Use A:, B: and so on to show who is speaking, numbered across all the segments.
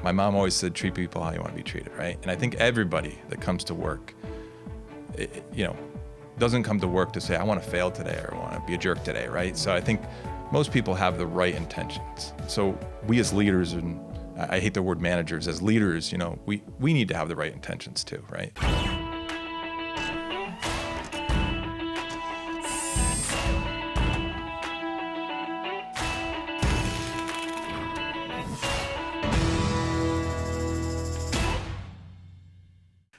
A: my mom always said, treat people how you want to be treated, right? And I think everybody that comes to work, doesn't come to work to say, I want to fail today or I want to be a jerk today, right? So I think most people have the right intentions. So we as leaders, and I hate the word managers, as leaders, we need to have the right intentions too, right?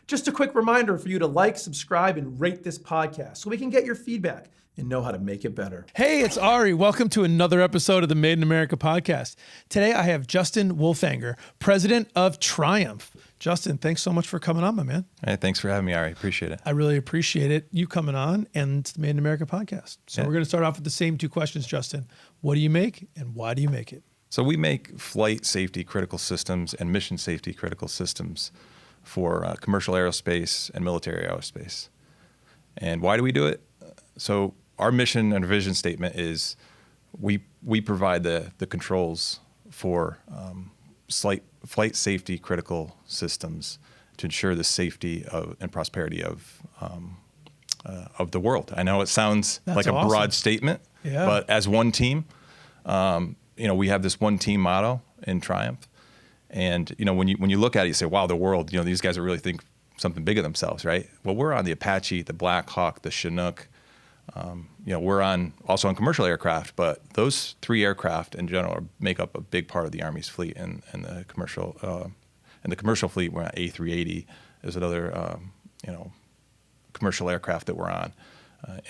B: Just a quick reminder for you to like, subscribe, and rate this podcast so we can get your feedback and know how to make it better.
C: Hey, it's Ari. Welcome to another episode of the Made in America podcast. Today I have Justin Wolfanger, president of Triumph. Justin, thanks so much for coming on, my man.
A: Hey, thanks for having me, Ari. Appreciate it.
C: I really appreciate it. You coming on and the Made in America podcast. So
A: Yeah.
C: We're going to start off with the same two questions, Justin. What do you make and why do you make it?
A: So we make flight safety critical systems and mission safety critical systems for commercial aerospace and military aerospace. And why do we do it? So our mission and vision statement is we provide the controls for flight safety critical systems to ensure the safety and prosperity of the world. I know it sounds like a broad statement, but as one team, we have this one team motto in Triumph. And when you look at it, you say, "Wow, the world! These guys are really think something big of themselves, right?" Well, we're on the Apache, the Black Hawk, the Chinook. We're also on commercial aircraft, but those three aircraft in general make up a big part of the Army's fleet. And the commercial fleet, we're on A380. There's another commercial aircraft that we're on,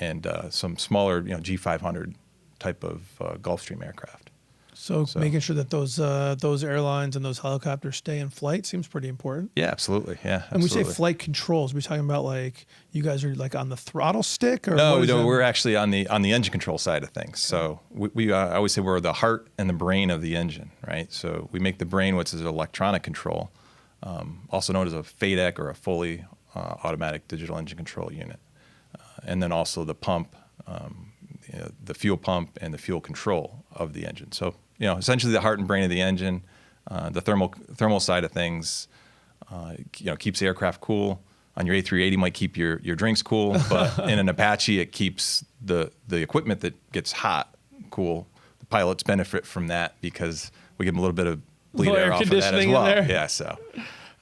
A: and some smaller G500 type of Gulfstream aircraft. So
C: making sure that those airlines and those helicopters stay in flight seems pretty important.
A: Yeah, absolutely. Yeah,
C: And
A: absolutely.
C: we say flight controls. We're talking about like you guys are like on the throttle stick, or
A: no, we're actually on the engine control side of things. So I always say we're the heart and the brain of the engine, right? So we make the brain, which is electronic control, also known as a FADEC or a fully automatic digital engine control unit, and then also the pump. The fuel pump and the fuel control of the engine. So, essentially the heart and brain of the engine, the thermal side of things, keeps the aircraft cool. On your A380 might keep your drinks cool, but in an Apache, it keeps the equipment that gets hot cool. The pilots benefit from that because we give them a little bit of bleed air off of that as well. Yeah, so.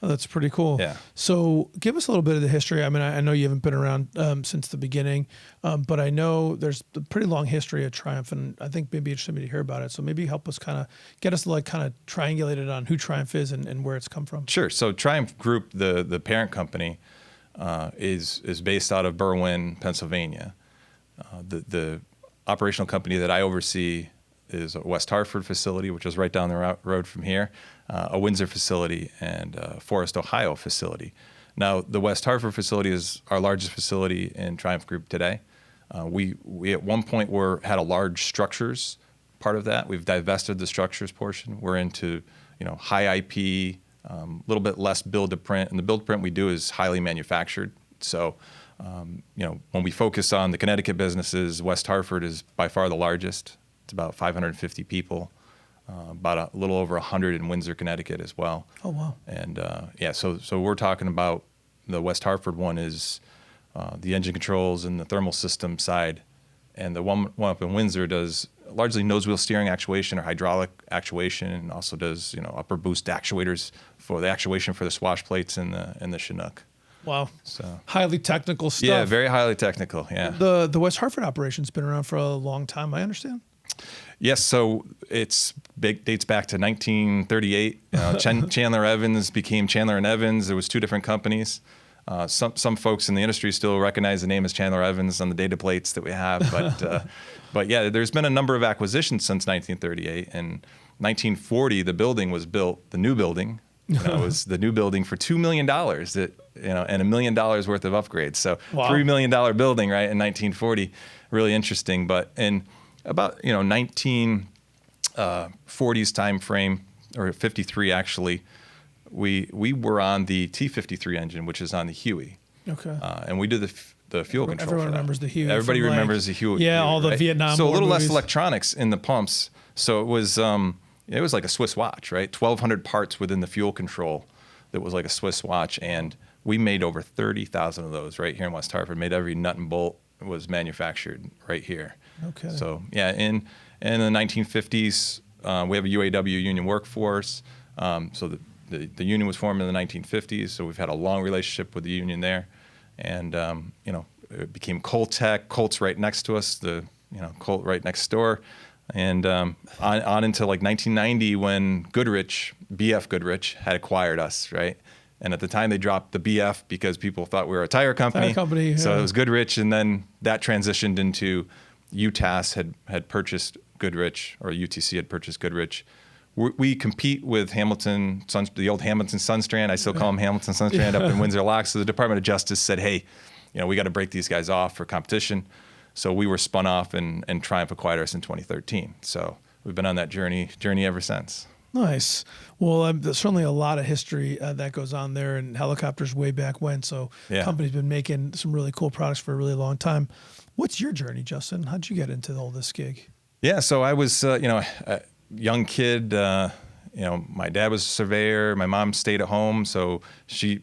C: Oh, that's pretty cool.
A: Yeah.
C: So give us a little bit of the history. I mean, I know you haven't been around since the beginning, but I know there's a pretty long history of Triumph, and I think maybe interested me to hear about it. So maybe help us get us triangulated on who Triumph is and where it's come from.
A: Sure. So Triumph Group, the parent company, is based out of Berwyn, Pennsylvania. The operational company that I oversee is a West Hartford facility, which is right down the road from here, a Windsor facility, and a Forest, Ohio facility. Now, the West Hartford facility is our largest facility in Triumph Group today. We at one point had a large structures part of that. We've divested the structures portion. We're into high IP, a little bit less build to print, and the build to print we do is highly manufactured. So, when we focus on the Connecticut businesses, West Hartford is by far the largest. It's about 550 people, about a little over 100 in Windsor, Connecticut as well.
C: Oh, wow.
A: And so we're talking about the West Hartford one is the engine controls and the thermal system side. And the one up in Windsor does largely nose wheel steering actuation or hydraulic actuation, and also does upper boost actuators for the actuation for the swash plates and the Chinook.
C: Wow.
A: So
C: highly technical stuff.
A: Yeah, very highly technical. Yeah.
C: The West Hartford operation's been around for a long time, I understand.
A: Yes, so dates back to 1938. Chandler Evans became Chandler and Evans. There was two different companies. Some folks in the industry still recognize the name as Chandler Evans on the data plates that we have, but yeah, there's been a number of acquisitions since 1938. In 1940, the building was built. The new building, it was the new building for $2 million. And $1 million worth of upgrades. So
C: wow.
A: $3 million building, right, in 1940, really interesting. But in about 1940s time frame, or 53 actually, we were on the T-53 engine, which is on the Huey.
C: Okay.
A: And we did the fuel control.
C: Everyone
A: for that.
C: remembers the Huey.
A: Remembers the Huey.
C: Yeah, all the
A: right?
C: Vietnam
A: So
C: War
A: a little
C: movies.
A: less electronics in the pumps. So it was it was like a Swiss watch, right? 1,200 parts within the fuel control that was like a Swiss watch. And we made over 30,000 of those right here in West Hartford. Made every nut and bolt was manufactured right here.
C: Okay.
A: So yeah, in the 1950s, we have a UAW union workforce. So the union was formed in the 1950s. So we've had a long relationship with the union there. And, it became Coltech. Colt's right next to us, Colt right next door. And on into like 1990 when BF Goodrich had acquired us, right? And at the time they dropped the BF because people thought we were a tire company.
C: Yeah.
A: So it was Goodrich, and then that transitioned into UTAS had purchased Goodrich, or UTC had purchased Goodrich. We compete with Hamilton, the old Hamilton Sunstrand. I still call them Hamilton Sunstrand up in Windsor Locks. So the Department of Justice said, hey, we got to break these guys off for competition. So we were spun off, and Triumph acquired us in 2013. So we've been on that journey ever since.
C: Nice. Well, there's certainly a lot of history that goes on there, and helicopters way back when. So company's been making some really cool products for a really long time. What's your journey, Justin? How'd you get into all this gig?
A: Yeah, so I was, a young kid. My dad was a surveyor. My mom stayed at home, so she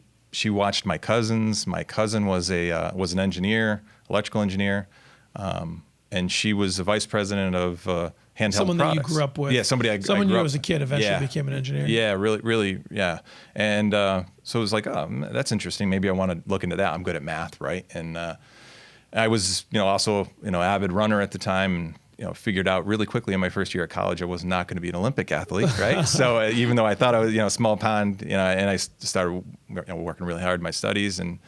A: watched my cousins. My cousin was an engineer, electrical engineer, and she was the vice president of handheld
C: someone
A: products.
C: That you grew up with.
A: Yeah, someone I
C: someone
A: grew
C: you
A: up
C: as a kid eventually became an engineer.
A: Yeah, really, yeah. And so it was like, oh, that's interesting. Maybe I want to look into that. I'm good at math, right? And I was, also, avid runner at the time, and figured out really quickly in my first year at college I was not going to be an Olympic athlete, right? So even though I thought I was, small pond, and I started working really hard in my studies. And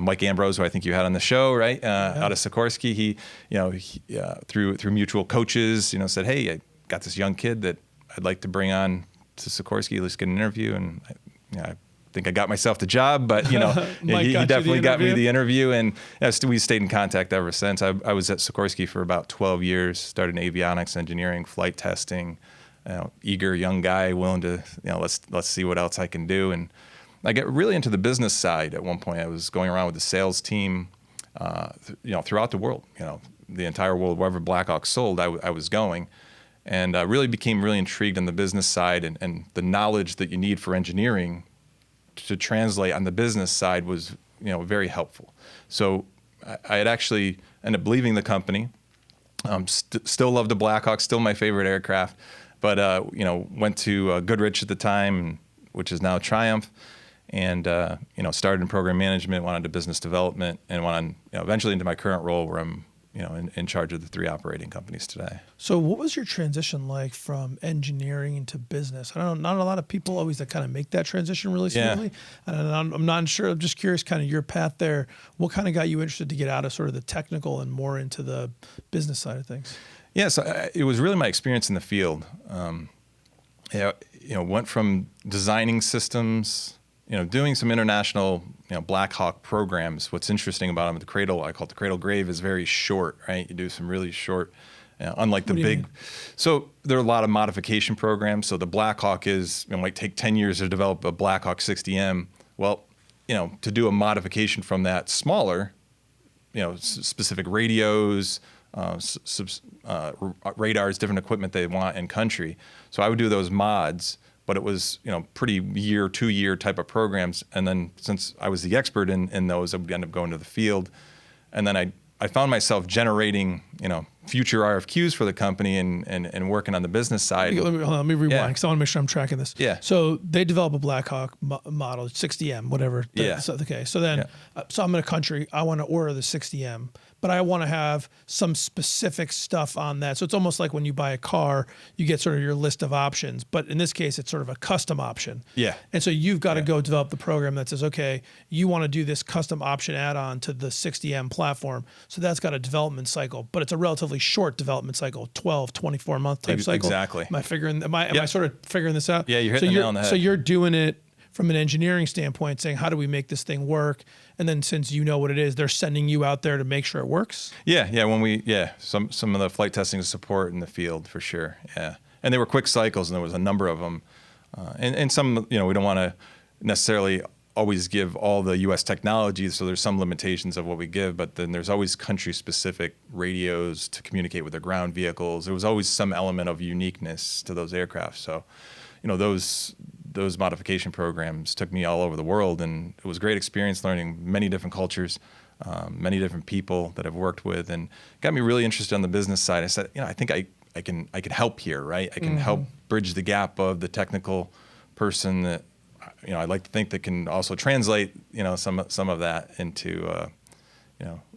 A: Mike Ambrose, who I think you had on the show, right, out of Sikorsky, he through mutual coaches, said, hey, I got this young kid that I'd like to bring on to Sikorsky, let's get an interview. And I think I got myself the job, but he definitely got me the interview, and we stayed in contact ever since. I was at Sikorsky for about 12 years, started in avionics engineering, flight testing, eager young guy, willing to, let's see what else I can do. And I get really into the business side. At one point I was going around with the sales team, throughout the world, the entire world, wherever Blackhawk sold, I was going. And really became really intrigued on the business side, and the knowledge that you need for engineering to translate on the business side was, very helpful. So I had actually ended up leaving the company. Still loved the Blackhawk, still my favorite aircraft, but went to Goodrich at the time, which is now Triumph, and started in program management, went on to business development, and went on eventually into my current role where I'm in charge of the 3 operating companies today.
C: So what was your transition like from engineering into business? I don't know, not a lot of people always that kind of make that transition really smoothly. And I'm not sure, I'm just curious kind of your path there. What kind of got you interested to get out of sort of the technical and more into the business side of things? Yeah,
A: so it was really my experience in the field. Went from designing systems, doing some international, Black Hawk programs. What's interesting about them, I call it the cradle grave, is very short, right? You do some really short, unlike the big. So there are a lot of modification programs. So the Black Hawk might take 10 years to develop a Black Hawk 60M. Well, to do a modification from that smaller, specific radios, radars, different equipment they want in country. So I would do those mods. But it was, pretty 2-year type of programs. And then since I was the expert in those, I would end up going to the field. And then I found myself generating, future RFQs for the company and working on the business side.
C: Let me rewind because I want to make sure I'm tracking this.
A: Yeah.
C: So they develop a Black Hawk model, 60M, whatever.
A: Yeah.
C: So, okay. So then, so I'm in a country, I want to order the 60M. But I want to have some specific stuff on that. So it's almost like when you buy a car, you get sort of your list of options. But in this case, it's sort of a custom option.
A: Yeah.
C: And so you've got to go develop the program that says, okay, you want to do this custom option add-on to the 60M platform. So that's got a development cycle, but it's a relatively short development cycle, 12, 24-month type cycle.
A: Exactly.
C: Am I sort of figuring this out?
A: Yeah, you're hitting the nail on the head.
C: So you're doing it from an engineering standpoint, saying, how do we make this thing work? And then since you know what it is, they're sending you out there to make sure it works?
A: Yeah. Some of the flight testing support in the field for sure. Yeah. And they were quick cycles, and there was a number of them. And some, we don't want to necessarily always give all the U.S. technology, so there's some limitations of what we give, but then there's always country-specific radios to communicate with their ground vehicles. There was always some element of uniqueness to those aircraft. So, those modification programs took me all over the world, and it was a great experience learning many different cultures, many different people that I've worked with, and got me really interested on the business side. I said, I think I can help here, right? I can help bridge the gap of the technical person that, I'd like to think that can also translate, some of that into,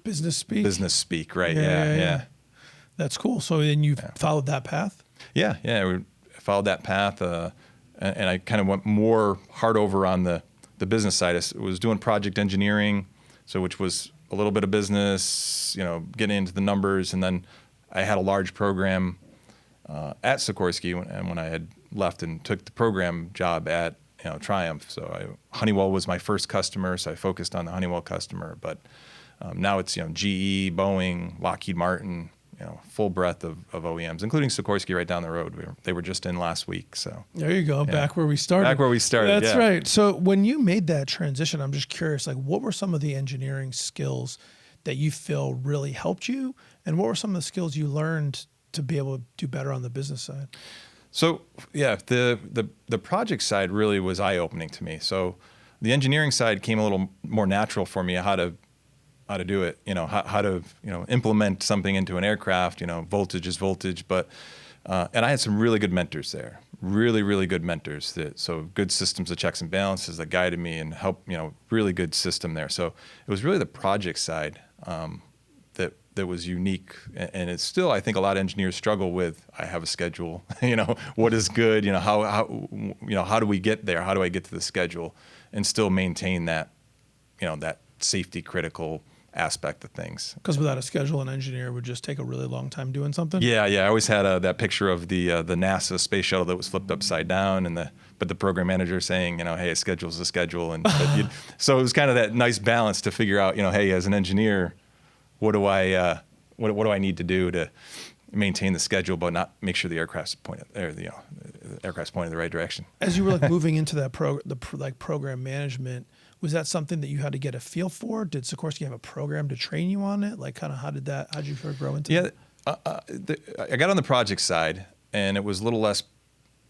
C: Business speak.
A: Business speak, right? Yeah.
C: That's cool. So then you followed that path?
A: Yeah. We followed that path, and I kind of went more hard over on the business side. I was doing project engineering, which was a little bit of business, getting into the numbers, and then I had a large program at Sikorsky, and when I had left and took the program job at Triumph. So Honeywell was my first customer, so I focused on the Honeywell customer. But now it's GE, Boeing, Lockheed Martin, full breadth of OEMs, including Sikorsky right down the road. They were just in last week. So
C: there you go, back where we started.
A: Back where we started.
C: That's right. So when you made that transition, I'm just curious, like, what were some of the engineering skills that you feel really helped you, and what were some of the skills you learned to be able to do better on the business side?
A: So the project side really was eye-opening to me. So the engineering side came a little more natural for me, how to do it, how to implement something into an aircraft. Voltage is voltage, but and I had some really good mentors there, really good mentors. So good systems of checks and balances that guided me and helped, really good system there. So it was really the project side that was unique, and it's still, I think, a lot of engineers struggle with. I have a schedule, what is good, how do we get there? How do I get to the schedule and still maintain that, that safety critical aspect of things?
C: Because without a schedule, an engineer would just take a really long time doing something.
A: Yeah. I always had that picture of the NASA space shuttle that was flipped upside down, but the program manager saying, hey, a schedule's a schedule, so it was kind of that nice balance to figure out, hey, as an engineer, what do I need to do to maintain the schedule, but not make sure the aircraft's pointed, or the aircraft's pointed in the right direction. As
C: you were moving into that program management, was that something that you had to get a feel for? Did Sikorsky have a program to train you on it? Like, kind of how did you sort of grow into it?
A: I got on the project side, and it was a little less,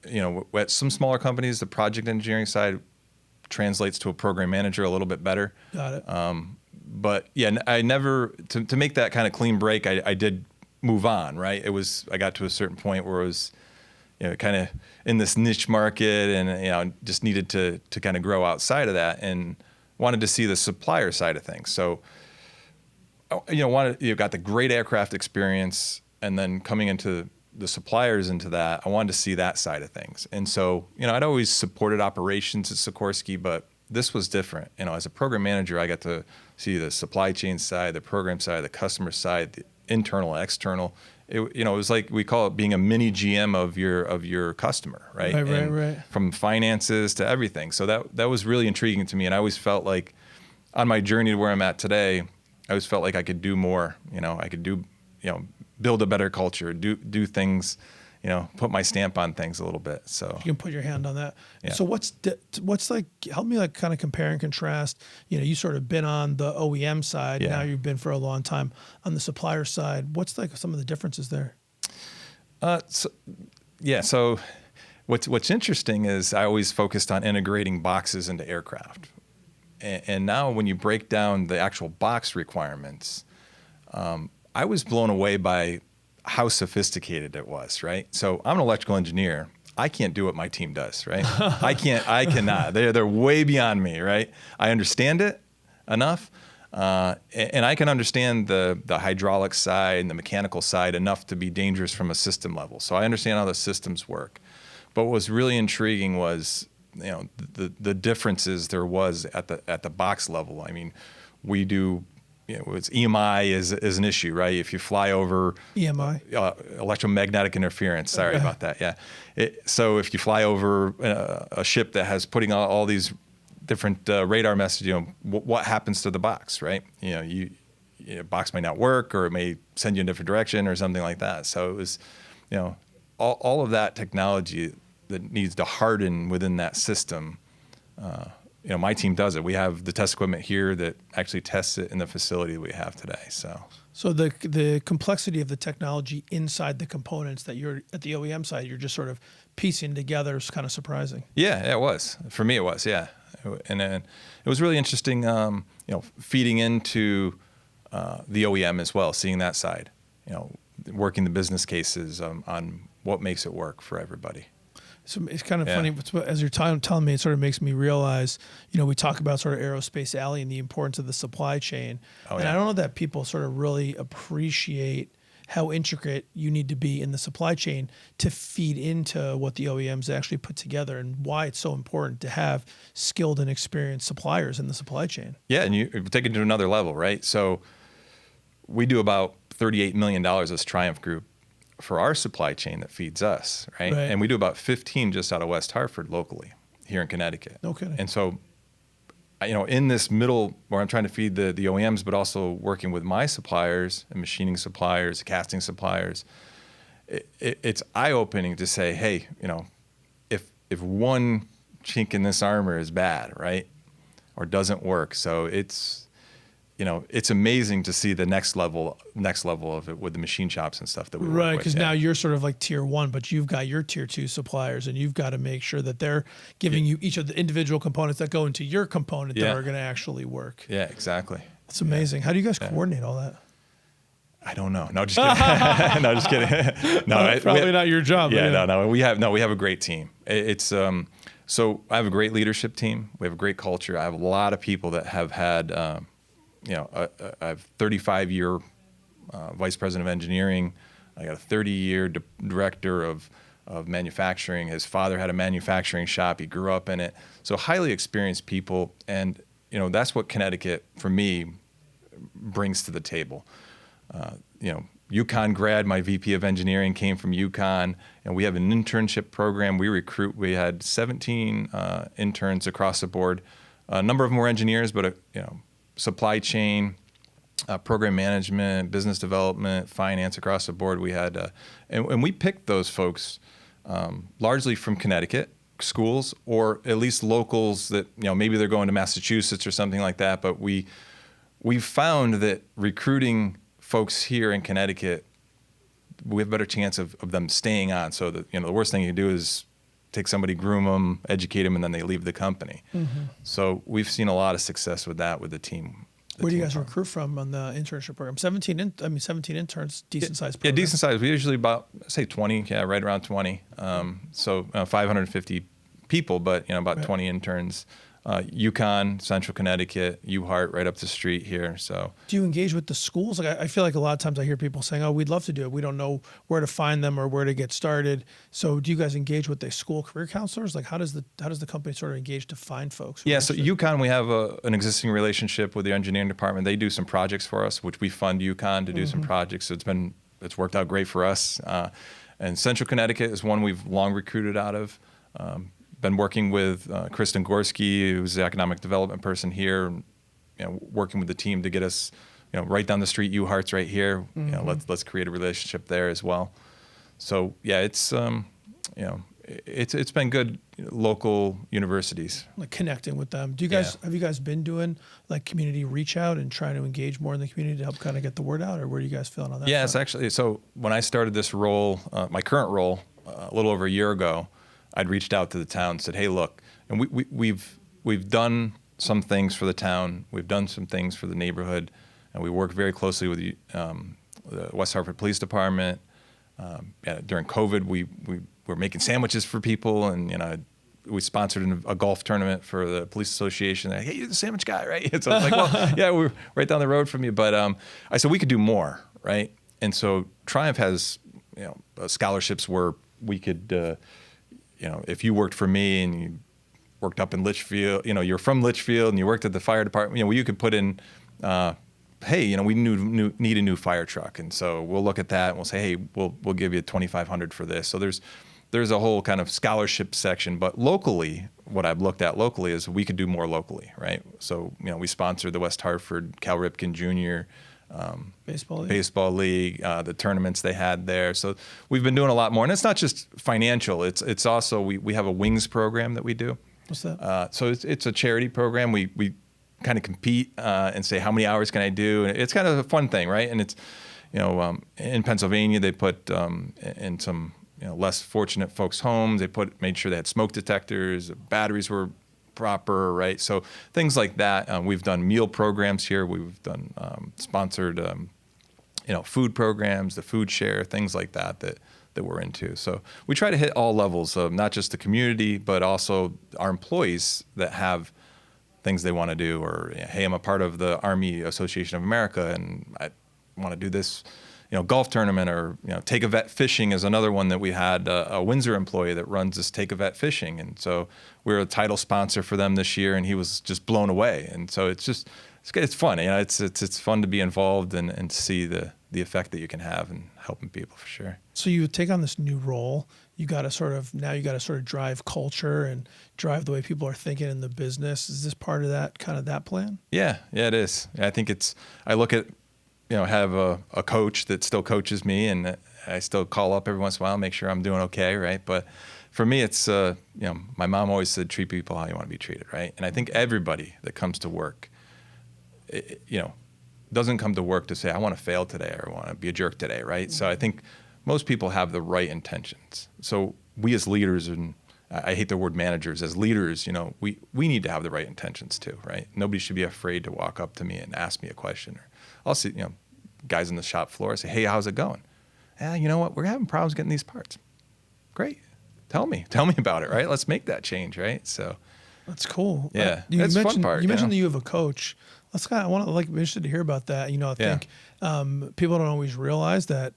A: at some smaller companies, the project engineering side translates to a program manager a little bit better.
C: Got it.
A: But yeah, I never, to make that kind of clean break, I did move on, right? I got to a certain point where it was, kind of in this niche market, and, just needed to kind of grow outside of that, and wanted to see the supplier side of things. So, got the great aircraft experience, and then coming into the suppliers into that, I wanted to see that side of things. And so, I'd always supported operations at Sikorsky, but this was different. As a program manager, I got to see the supply chain side, the program side, the customer side, the internal, external. It was like, we call it being a mini GM of your customer, right?
C: Right.
A: From finances to everything. So that was really intriguing to me, and I always felt like, on my journey to where I'm at today, I always felt like I could do more. I could do, build a better culture, do things. Put my stamp on things a little bit. So
C: you can put your hand on that.
A: Yeah.
C: So what's like, help me like kind of compare and contrast, you sort of been on the OEM side. Yeah. Now you've been for a long time on the supplier side. What's like some of the differences there?
A: So what's interesting is I always focused on integrating boxes into aircraft. And now when you break down the actual box requirements, I was blown away by how sophisticated it was, right? So I'm an electrical engineer. I can't do what my team does, right? I cannot. They're way beyond me, right? I understand it enough, and I can understand the hydraulic side and the mechanical side enough to be dangerous from a system level. So I understand how the systems work. But what was really intriguing was, the differences there was at the box level. I mean, we do. It's EMI is an issue, right? If you fly over
C: EMI,
A: electromagnetic interference. Sorry about that. Yeah. So if you fly over a ship that has putting all these different radar messages, what happens to the box, right? Box may not work, or it may send you in a different direction, or something like that. So it was, all of that technology that needs to harden within that system my team does it. We have the test equipment here that actually tests it in the facility that we have today.
C: So the complexity of the technology inside the components that you're at the OEM side, you're just sort of piecing together is kind of surprising.
A: Yeah, it was. For me, it was, yeah. And then it was really interesting, feeding into the OEM as well, seeing that side, working the business cases on what makes it work for everybody.
C: So it's kind of funny, as you're telling me, it sort of makes me realize, we talk about sort of Aerospace Alley and the importance of the supply chain. And I don't know that people sort of really appreciate how intricate you need to be in the supply chain to feed into what the OEMs actually put together, and why it's so important to have skilled and experienced suppliers in the supply chain.
A: Yeah, and you take it to another level, right? So we do about $38 million as Triumph Group for our supply chain that feeds us, right? And we do about 15 just out of West Hartford locally here in Connecticut.
C: No kidding.
A: And so, in this middle where I'm trying to feed the OEMs, but also working with my suppliers and machining suppliers, casting suppliers, it's eye-opening to say, hey, if one chink in this armor is bad, right, or doesn't work, so it's amazing to see the next level of it with the machine shops and stuff that we work with.
C: Right, because now you're sort of like tier 1, but you've got your tier 2 suppliers, and you've got to make sure that they're giving you each of the individual components that go into your component that are going to actually work.
A: Yeah, exactly.
C: It's amazing. How do you guys coordinate all that?
A: I don't know. No, just kidding. No, just kidding. No,
C: probably not your job.
A: Yeah, no. We have a great team. It's so I have a great leadership team. We have a great culture. I have a lot of people that have had. I have 35-year vice president of engineering. I got a 30-year director of manufacturing. His father had a manufacturing shop. He grew up in it. So highly experienced people, and that's what Connecticut for me brings to the table. UConn grad, my VP of engineering came from UConn, and we have an internship program. We had 17 interns across the board. A number of them were engineers, but supply chain, program management, business development, finance across the board. We had, and we picked those folks largely from Connecticut schools, or at least locals that, maybe they're going to Massachusetts or something like that. But we found that recruiting folks here in Connecticut, we have a better chance of them staying on. So that, the worst thing you can do is take somebody, groom them, educate them, and then they leave the company. Mm-hmm. So we've seen a lot of success with that with the team.
C: Where do you guys recruit from on the internship program? 17 interns, decent sized program.
A: Yeah, decent size. We usually about, say 20, right around 20. So 550 people, but about 20 interns. UConn, Central Connecticut, UHart, right up the street here. So,
C: do you engage with the schools? Like I feel like a lot of times I hear people saying, "Oh, we'd love to do it. We don't know where to find them or where to get started." So, do you guys engage with the school career counselors? Like, how does the company sort of engage to find folks?
A: Yeah, so UConn, we have an existing relationship with the engineering department. They do some projects for us, which we fund UConn to do some projects. So it's worked out great for us. And Central Connecticut is one we've long recruited out of. Been working with Kristen Gorski, who's the economic development person here, working with the team to get us, right down the street. UHart's right here. Let's create a relationship there as well. So yeah, it's been good. Local universities,
C: like connecting with them. Do you guys have you guys been doing like community reach out and trying to engage more in the community to help kind of get the word out, or where are you guys feeling on that?
A: Yeah, it's actually, so when I started this role, my current role, a little over a year ago, I'd reached out to the town and said, hey, look, and we've done some things for the town, we've done some things for the neighborhood, and we work very closely with the West Hartford Police Department. During COVID, we were making sandwiches for people, and we sponsored a golf tournament for the police association. Hey, you're the sandwich guy, right? So I was like, well, yeah, we're right down the road from you. But I said we could do more, right? And so Triumph has scholarships where we could. If you worked for me and you worked up in Litchfield, you're from Litchfield and you worked at the fire department, you could put in, hey, we need a new fire truck. And so we'll look at that and we'll say, hey, we'll give you $2,500 for this. So there's a whole kind of scholarship section. But locally, what I've looked at locally is we could do more locally, right? So, we sponsored the West Hartford Cal Ripken Jr. Baseball league, the tournaments they had there. So we've been doing a lot more, and it's not just financial. It's also we have a wings program that we do.
C: What's that?
A: So it's a charity program. We kind of compete and say, how many hours can I do? And it's kind of a fun thing, right? And it's, in Pennsylvania, they put in some less fortunate folks' homes, made sure they had smoke detectors, batteries were proper, right? So things like that. We've done meal programs here. We've done sponsored, food programs, the food share, things like that we're into. So we try to hit all levels of not just the community, but also our employees that have things they want to do, or, hey, I'm a part of the Army Association of America and I want to do this, golf tournament, or, Take a Vet Fishing is another one that we had a Windsor employee that runs this Take a Vet Fishing. And so we're a title sponsor for them this year, and he was just blown away. And so it's fun. It's fun to be involved and see the effect that you can have in helping people, for sure.
C: So you take on this new role. You got to sort of drive culture and drive the way people are thinking in the business. Is this part of that plan?
A: Yeah, it is. I think I look at, have a coach that still coaches me, and I still call up every once in a while, make sure I'm doing okay, right? But for me, it's, my mom always said, treat people how you want to be treated, right? And I think everybody that comes to work, doesn't come to work to say, I want to fail today or I want to be a jerk today, right? Mm-hmm. So I think most people have the right intentions. So we as leaders, and I hate the word managers, as leaders, we need to have the right intentions too, right? Nobody should be afraid to walk up to me and ask me a question. Or I'll see, guys on the shop floor, say, hey, how's it going? You know what? We're having problems getting these parts. Great. Tell me about it, right? Let's make that change, right? So
C: that's cool.
A: Yeah,
C: that's
A: the fun part.
C: You mentioned that you have a coach. I want to be interested to hear about that. I think people don't always realize that,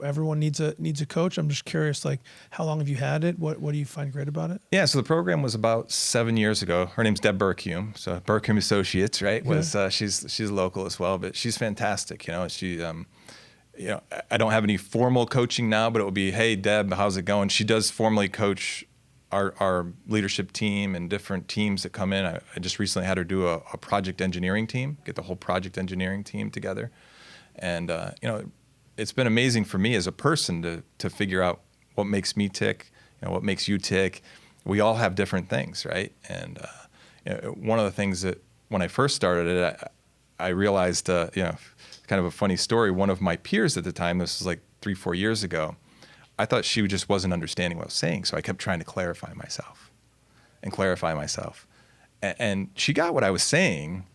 C: everyone needs a coach. I'm just curious, how long have you had it? What do you find great about it?
A: Yeah, so the program was about 7 years ago. Her name's Deb Burkhume, so Burkhume Associates, right?
C: Okay.
A: She's local as well, but she's fantastic. She, I don't have any formal coaching now, but it will be, hey, Deb, how's it going? She does formally coach our leadership team and different teams that come in. I just recently had her do a project engineering team, get the whole project engineering team together. And, it's been amazing for me as a person to figure out what makes me tick, what makes you tick. We all have different things, right? And one of the things that when I first started it, I realized, kind of a funny story. One of my peers at the time, this was like 3-4 years ago, I thought she just wasn't understanding what I was saying. So I kept trying to clarify myself. And she got what I was saying,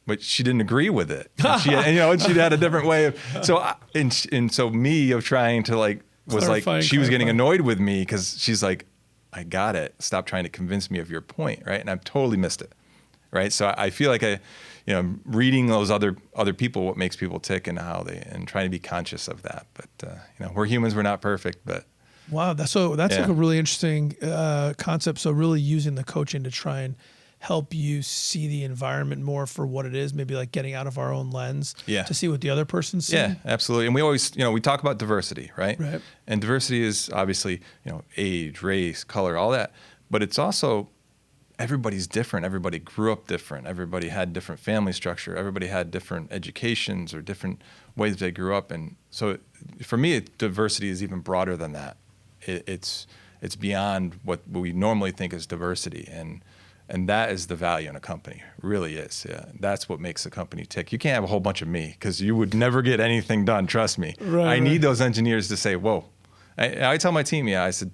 A: but she didn't agree with it. And she had a different way of, so me of trying to was like, she was getting annoyed with me because she's like, I got it. Stop trying to convince me of your point. Right. And I've totally missed it. Right. So I feel like reading those other people, what makes people tick and and trying to be conscious of that. But, we're humans, we're not perfect, but.
C: Wow. That's like a really interesting concept. So really using the coaching to try and help you see the environment more for what it is, maybe like getting out of our own lens to see what the other person's seeing.
A: Yeah, absolutely. And we always, we talk about diversity, right?
C: Right.
A: And diversity is obviously, age, race, color, all that. But it's also everybody's different. Everybody grew up different. Everybody had different family structure. Everybody had different educations or different ways they grew up. And so for me, diversity is even broader than that. It's beyond what we normally think is diversity. And that is the value in a company, really is. Yeah, that's what makes a company tick. You can't have a whole bunch of me because you would never get anything done. Trust me.
C: Right,
A: I need those engineers to say, "Whoa." I tell my team, I said,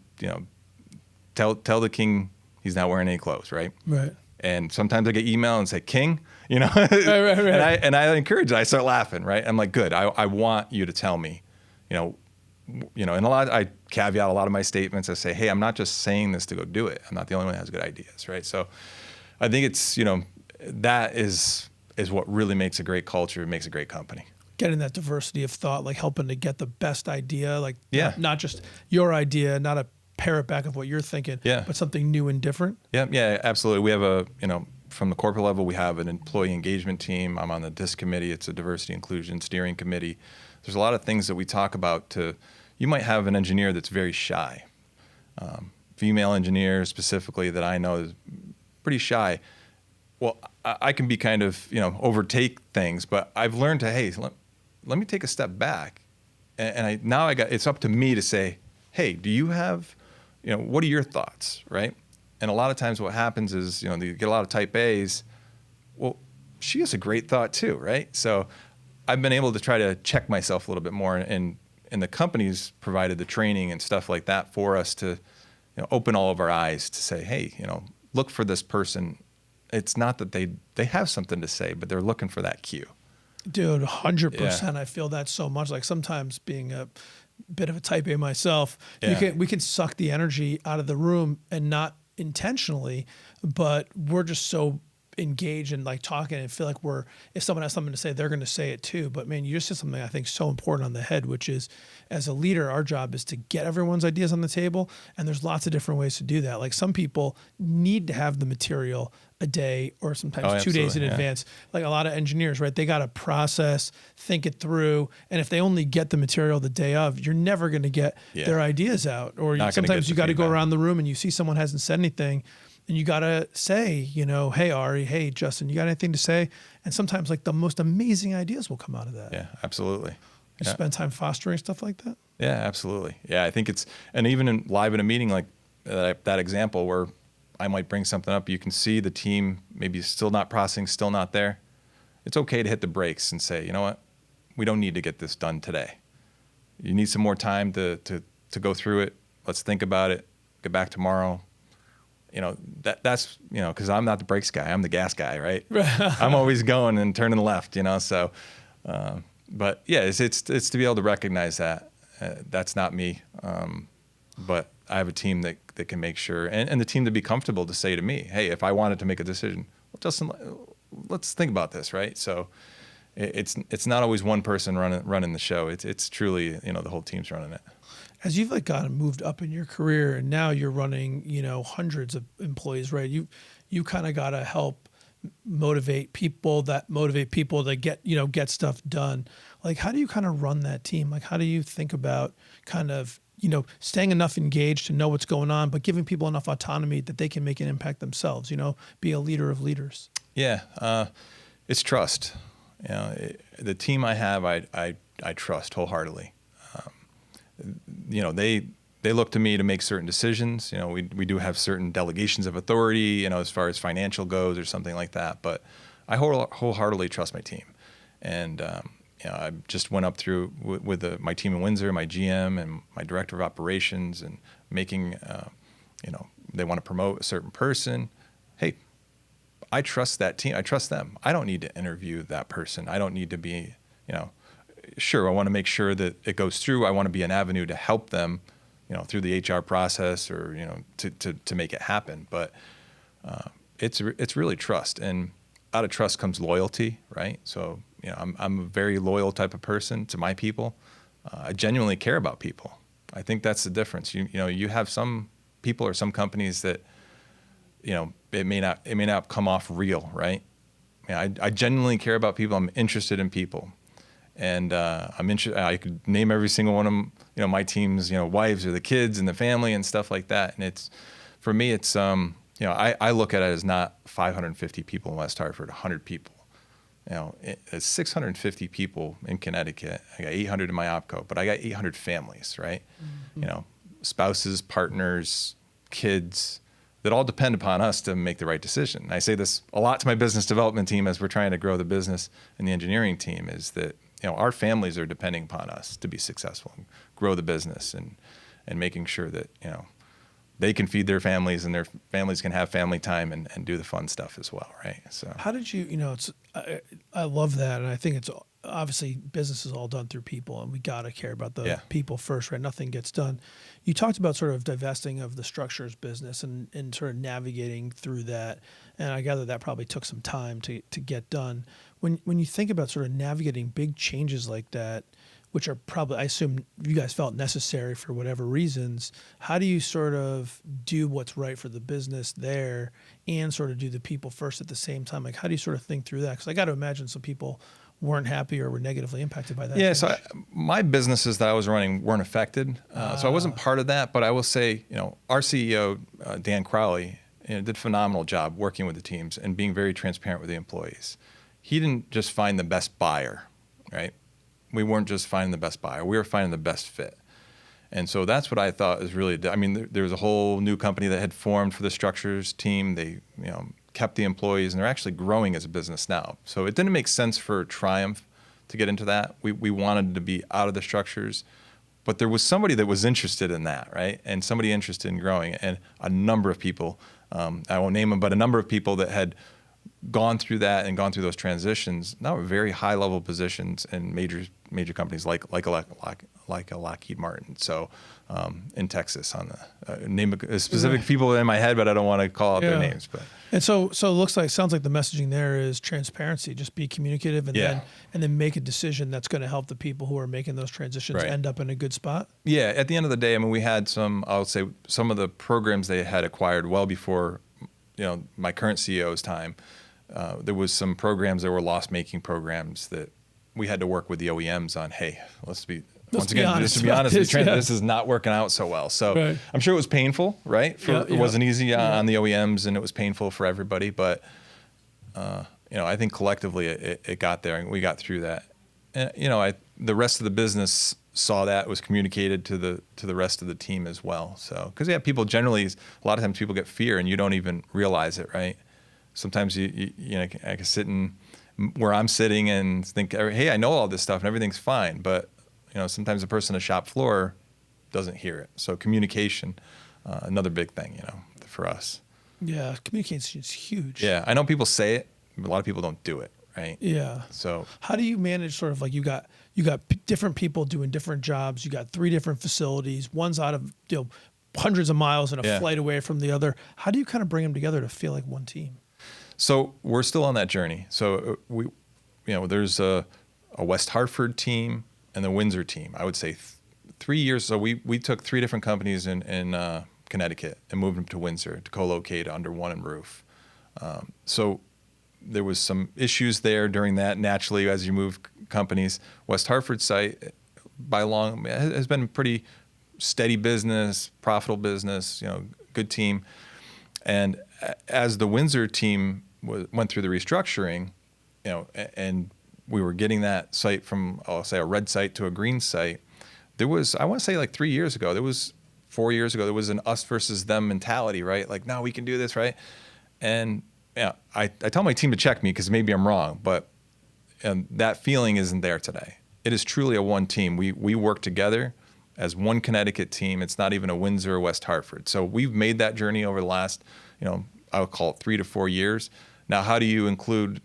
A: tell the king he's not wearing any clothes, right?
C: Right.
A: And sometimes I get email and say, "King,"
C: Right.
A: and I encourage it. I start laughing, right? I'm like, "Good. I want you to tell me, and I caveat a lot of my statements. I say, hey, I'm not just saying this to go do it. I'm not the only one that has good ideas, right? So I think it's, that is what really makes a great culture, makes a great company.
C: Getting that diversity of thought, helping to get the best idea,
A: not
C: just your idea, not a parrot back of what you're thinking, but something new and different.
A: Yeah, absolutely. We have from the corporate level, we have an employee engagement team. I'm on the DISC committee. It's a diversity inclusion steering committee. There's a lot of things that we talk about you might have an engineer that's very shy. Female engineer specifically that I know is pretty shy. Well, I can be kind of, overtake things, but I've learned to, hey, let me take a step back. And it's up to me to say, hey, do you have, what are your thoughts, right? And a lot of times what happens is, you get a lot of type A's. Well, she has a great thought too, right? So I've been able to try to check myself a little bit more, and the company's provided the training and stuff like that for us to, open all of our eyes to say, hey, look for this person. It's not that they have something to say, but they're looking for that cue.
C: Dude, 100%.
A: Yeah.
C: I feel that so much. Like sometimes being a bit of a type A myself,
A: Yeah.
C: we can suck the energy out of the room, and not intentionally, but we're just so engaged and like talking and feel like if someone has something to say, they're going to say it too. But man, you just said something I think so important on the head, which is, as a leader, our job is to get everyone's ideas on the table. And there's lots of different ways to do that. Like some people need to have the material a day or sometimes 2 days in advance. Like a lot of engineers, right? They got to process, think it through. And if they only get the material the day of, you're never going to get their ideas out. Or sometimes you got to go around the room and you see someone hasn't said anything, and you got to say, hey, Ari, hey, Justin, you got anything to say? And sometimes like the most amazing ideas will come out of that.
A: Yeah, absolutely.
C: You spend time fostering stuff like that?
A: Yeah, absolutely. Yeah, I think and even live in a meeting like that example where I might bring something up, you can see the team maybe still not processing, still not there. It's okay to hit the brakes and say, you know what, we don't need to get this done today. You need some more time to go through it. Let's think about it. Get back tomorrow. That's because I'm not the brakes guy. I'm the gas guy, right? I'm always going and turning left, so, but yeah, it's to be able to recognize that that's not me. But I have a team that can make sure, and the team to be comfortable to say to me, hey, if I wanted to make a decision, well, Justin, let's think about this, right? So it's not always one person running the show. It's truly, the whole team's running it.
C: As you've like gotten moved up in your career and now you're running, hundreds of employees, right? You kind of got to help motivate people to get stuff done. Like, how do you kind of run that team? Like, how do you think about kind of, staying enough engaged to know what's going on, but giving people enough autonomy that they can make an impact themselves, be a leader of leaders? Yeah.
A: It's trust. The team I have, I trust wholeheartedly. They look to me to make certain decisions. We do have certain delegations of authority, as far as financial goes or something like that. But I wholeheartedly trust my team. And, I just went up through with my team in Windsor, my GM and my director of operations, and making, they want to promote a certain person. Hey, I trust that team. I trust them. I don't need to interview that person. I don't need to be, sure, I want to make sure that it goes through. I want to be an avenue to help them, through the HR process or, to make it happen. But it's really trust. And out of trust comes loyalty, right? So, I'm a very loyal type of person to my people. I genuinely care about people. I think that's the difference. You have some people or some companies that, it may not come off real, right? I genuinely care about people. I'm interested in people. And I could name every single one of them, my team's, wives or the kids and the family and stuff like that. And for me, I look at it as not 550 people in West Hartford, 100 people. It's 650 people in Connecticut. I got 800 in my OPCO, but I got 800 families, right? Mm-hmm. Spouses, partners, kids that all depend upon us to make the right decision. And I say this a lot to my business development team as we're trying to grow the business, and the engineering team is that, our families are depending upon us to be successful and grow the business and making sure that, they can feed their families and their families can have family time and do the fun stuff as well, right? So
C: how did you, I love that. And I think it's obviously business is all done through people, and we got to care about the people first, right? Nothing gets done. You talked about sort of divesting of the structures business and sort of navigating through that. And I gather that probably took some time to get done. When you think about sort of navigating big changes like that, which are probably, I assume you guys felt necessary for whatever reasons, how do you sort of do what's right for the business there and sort of do the people first at the same time? Like, how do you sort of think through that? Because I got to imagine some people weren't happy or were negatively impacted by that.
A: Yeah,
C: change.
A: so my businesses that I was running weren't affected. So I wasn't part of that, but I will say, our CEO, Dan Crowley, did a phenomenal job working with the teams and being very transparent with the employees. He didn't just find the best buyer, right? We weren't just finding the best buyer. We were finding the best fit. And so that's what I thought is really, I mean, there was a whole new company that had formed for the structures team. They, kept the employees, and they're actually growing as a business now. So it didn't make sense for Triumph to get into that. We wanted to be out of the structures, but there was somebody that was interested in that, right? And somebody interested in growing, and a number of people, I won't name them, but a number of people that had gone through that and gone through those transitions, now at very high level positions in major companies like a Lockheed Martin. So in Texas, on the name of specific people in my head, but I don't want to call out their names. But
C: and so it sounds like the messaging there is transparency. Just be communicative, and then make a decision that's going to help the people who are making those transitions end up in a good spot.
A: Yeah, at the end of the day, I mean, we had some of the programs they had acquired well before, my current CEO's time. There was some programs that were loss-making programs that we had to work with the OEMs on. Hey, let's be honest, this is not working out so well. So I'm sure it was painful, right? It wasn't easy on the OEMs, and it was painful for everybody. But I think collectively it got there, and we got through that. And the rest of the business saw that, was communicated to the rest of the team as well. So because people generally, a lot of times people get fear, and you don't even realize it, right? Sometimes I can sit in where I'm sitting and think, hey, I know all this stuff and everything's fine, but sometimes the person on the shop floor doesn't hear it. So communication, another big thing, for us.
C: Yeah, communication is huge.
A: Yeah, I know people say it, but a lot of people don't do it, right?
C: Yeah.
A: So
C: how do you manage sort of like you got different people doing different jobs? You got 3 different facilities. One's out of hundreds of miles and a flight away from the other. How do you kind of bring them together to feel like one team?
A: So we're still on that journey. So there's a West Hartford team and the Windsor team. I would say 3 years. So we took 3 different companies in Connecticut and moved them to Windsor to co-locate under one roof. So there was some issues there during that. Naturally, as you move companies, West Hartford site has been pretty steady business, profitable business. Good team. And as the Windsor team went through the restructuring, and we were getting that site from, I'll say, a red site to a green site, there was, I want to say like 4 years ago, there was an us versus them mentality, right? Like, no, we can do this, right? And I tell my team to check me because maybe I'm wrong, but that feeling isn't there today. It is truly a one team. We work together as one Connecticut team. It's not even a Windsor or West Hartford. So we've made that journey over the last, I would call it 3 to 4 years. Now, how do you include,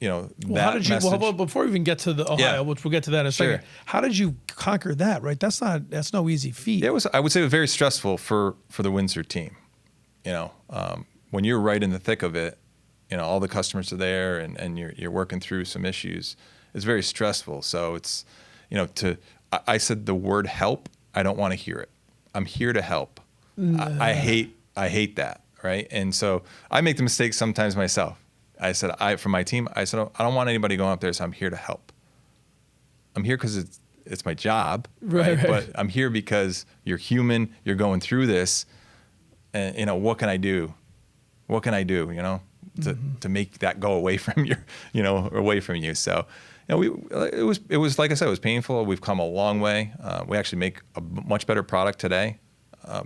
A: that message?
C: Well, before we even get to the Ohio, which we'll get to that in a second, how did you conquer that, right? That's no easy feat.
A: I would say it was very stressful for the Windsor team. When you're right in the thick of it, all the customers are there and you're working through some issues. It's very stressful. So it's, I said the word help, I don't want to hear it. I'm here to help. I hate that, right? And so I make the mistake sometimes myself. I said, for my team, I said, I don't want anybody going up there, so I'm here to help. I'm here because it's my job, right? But I'm here because you're human, you're going through this, and, what can I do? What can I do, to make that go away from away from you. So, it was like I said, it was painful. We've come a long way. We actually make a much better product today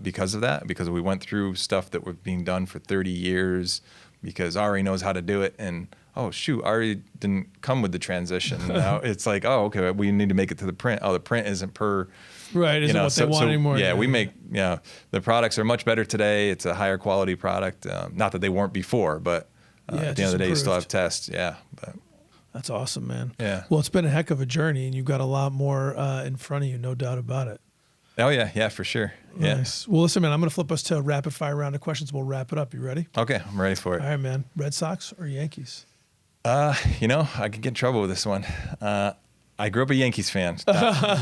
A: because of that, because we went through stuff that was being done for 30 years, because Ari knows how to do it. And, oh, shoot, Ari didn't come with the transition. Now it's like, oh, okay, we need to make it to the print. Oh, the print isn't per...
C: Right, isn't what they want anymore.
A: Yeah, we make, the products are much better today. It's a higher quality product. Not that they weren't before, but at the end of the day, you still have tests. Yeah. But
C: that's awesome, man.
A: Yeah.
C: Well, it's been a heck of a journey, and you've got a lot more in front of you, no doubt about it.
A: Oh, yeah. Yeah, for sure.
C: Nice. Well, listen, man, I'm going to flip us to a rapid fire round of questions. We'll wrap it up. You ready?
A: Okay, I'm ready for it.
C: All right, man. Red Sox or Yankees?
A: I could get in trouble with this one. I grew up a Yankees fan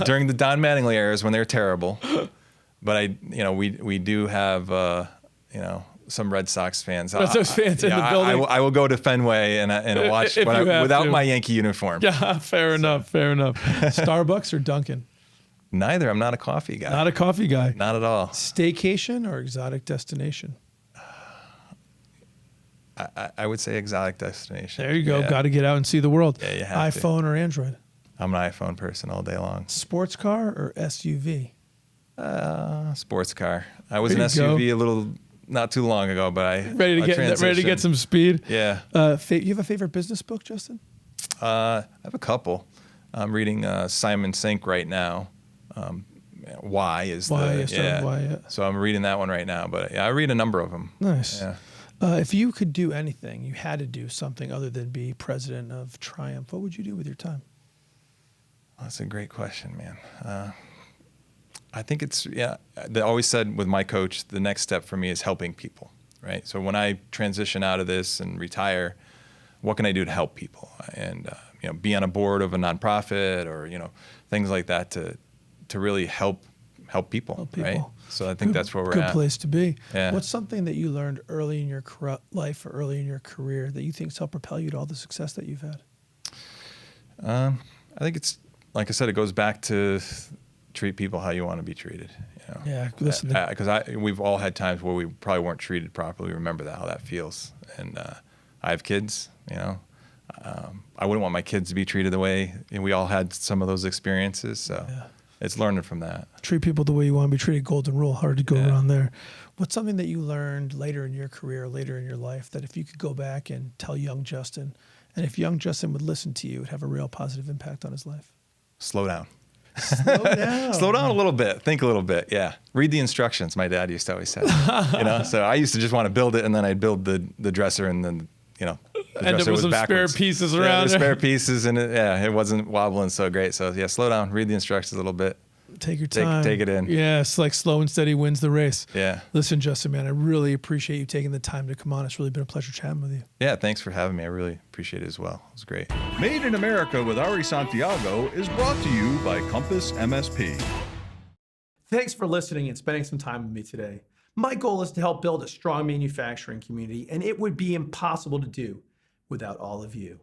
A: during the Don Mattingly eras when they were terrible. But we do have, some Red Sox fans.
C: Red Sox fans in the building.
A: I will go to Fenway and watch without my Yankee uniform.
C: Yeah, fair enough. Starbucks or Dunkin'?
A: Neither. I'm not a coffee guy.
C: Not a coffee guy.
A: Not at all.
C: Staycation or exotic destination?
A: I would say exotic destination.
C: There you go. Yeah. Got to get out and see the world.
A: Yeah, you have
C: iPhone or Android?
A: I'm an iPhone person all day long.
C: Sports car or SUV?
A: Sports car. I was an
C: There you
A: SUV a little not too long ago, but I
C: Ready to
A: transitioned.
C: get some speed.
A: Yeah.
C: You have a favorite business book, Justin?
A: I have a couple. I'm reading Simon Sinek right now. Why is
C: Why?
A: the
C: I started with Why, yeah.
A: So I'm reading that one right now, but I read a number of them.
C: Nice.
A: Yeah.
C: If you could do anything, you had to do something other than be president of Triumph, what would you do with your time?
A: That's a great question, man. I think they always said with my coach, the next step for me is helping people, right? So when I transition out of this and retire, what can I do to help people? And, be on a board of a nonprofit or, things like that to really help people, right? So I think that's where we're at.
C: Good place to be.
A: Yeah.
C: What's something that you learned early in your life or early in your career that you think's helped propel you to all the success that you've had?
A: I think it's, like I said, it goes back to treat people how you want to be treated.
C: Yeah, listen.
A: Because we've all had times where we probably weren't treated properly. Remember how that feels. And I have kids. I wouldn't want my kids to be treated the way. We all had some of those experiences. So it's learning from that.
C: Treat people the way you want to be treated. Golden rule. Hard to go around there. What's something that you learned later in your career, later in your life, that if you could go back and tell young Justin, and if young Justin would listen to you, it would have a real positive impact on his life?
A: Slow down.
C: Slow down.
A: Slow down a little bit. Think a little bit. Yeah. Read the instructions. My dad used to always say. So I used to just want to build it, and then I'd build the dresser, and then the
C: End up
A: dresser
C: with
A: was
C: some
A: backwards.
C: spare pieces
A: Yeah,
C: around
A: there's
C: there.
A: spare pieces, and it wasn't wobbling so great. So slow down. Read the instructions a little bit.
C: Take your time.
A: Take it in.
C: Yeah, it's like slow and steady wins the race.
A: Yeah.
C: Listen, Justin, man, I really appreciate you taking the time to come on. It's really been a pleasure chatting with you.
A: Yeah. Thanks for having me. I really appreciate it as well. It was great.
D: Made in America with Ari Santiago is brought to you by CompassMSP.
B: Thanks for listening and spending some time with me today. My goal is to help build a strong manufacturing community, and it would be impossible to do without all of you.